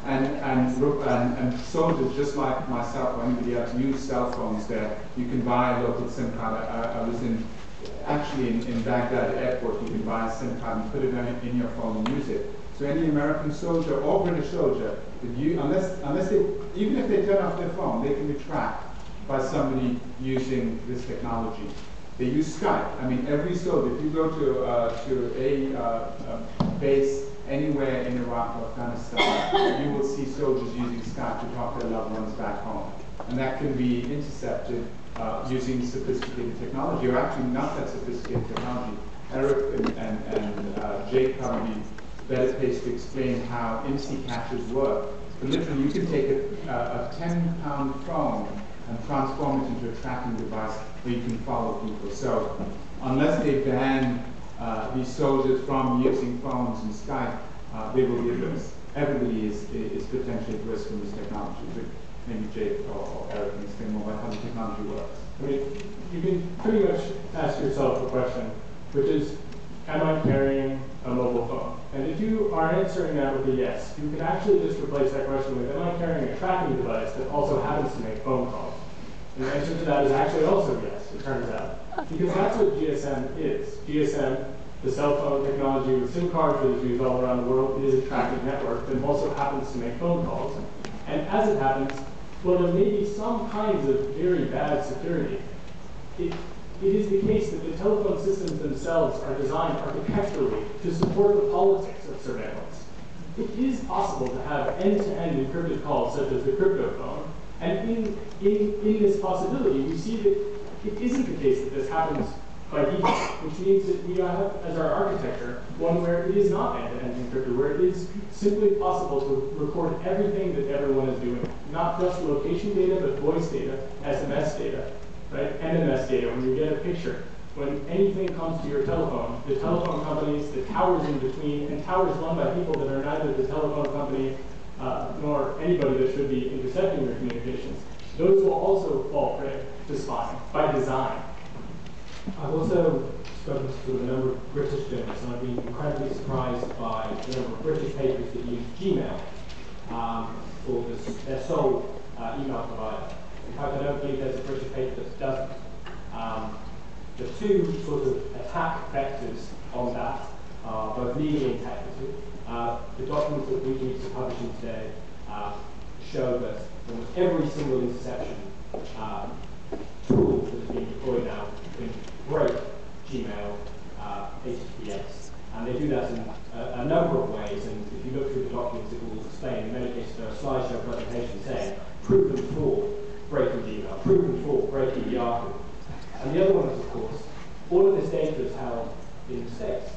And soldiers, just like myself or anybody else, use cell phones there. You can buy a local SIM card. I was actually in Baghdad airport. You can buy a SIM card and put it in your phone and use it. So any American soldier or British soldier, unless they, even if they turn off their phone, they can be tracked by somebody using this technology. They use Skype. I mean, every soldier, if you go to a base anywhere in Iraq or Afghanistan, you will see soldiers using Skype to talk to their loved ones back home. And that can be intercepted using sophisticated technology, or actually not that sophisticated technology. Eric and Jake probably better placed to explain how IMSI caches work. But literally, you can take a 10-pound phone and transform it into a tracking device where you can follow people. So unless they ban these soldiers from using phones and Skype, they will be at risk. Everybody is potentially at risk from this technology. But maybe Jake or Eric can explain more about how the technology works. I mean, you can pretty much ask yourself a question, which is, am I carrying a mobile phone? And if you are answering that with a yes, you can actually just replace that question with, am I carrying a tracking device that also happens to make phone calls? And the answer to that is actually also yes, it turns out. Because that's what GSM is. GSM, the cell phone technology with SIM cards that is used all around the world, is a tracking network that also happens to make phone calls. And as it happens, well, there may be some kinds of very bad security. It is the case that the telephone systems themselves are designed architecturally to support the politics of surveillance. It is possible to have end-to-end encrypted calls, such as the crypto phone, and in this possibility, we see that it isn't the case that this happens by default, which means that we have, as our architecture, one where it is not end-to-end encrypted, where it is simply possible to record everything that everyone is doing, not just location data, but voice data, SMS data, right? MMS data, when you get a picture. When anything comes to your telephone, the telephone companies, the towers in between, and towers run by people that are neither the telephone company nor anybody that should be intercepting your communications, those will also fall prey to spying by design. I've also spoken to a number of British journalists, and I've been incredibly surprised by the number of British papers that use Gmail for their sole email provider. In fact, I don't believe there's a British paper that doesn't. The two sort of attack vectors on that are both legally and technically. The documents that WikiLeaks are publishing today show that almost every single interception tool that is being deployed now can break Gmail HTTPS. And they do that in a number of ways, and if you look through the documents, it will explain. In many cases, there are slideshow presentations saying, proven fraud, breaking Gmail, proven fraud, breaking Yahoo. And the other one is, of course, all of this data is held in the States.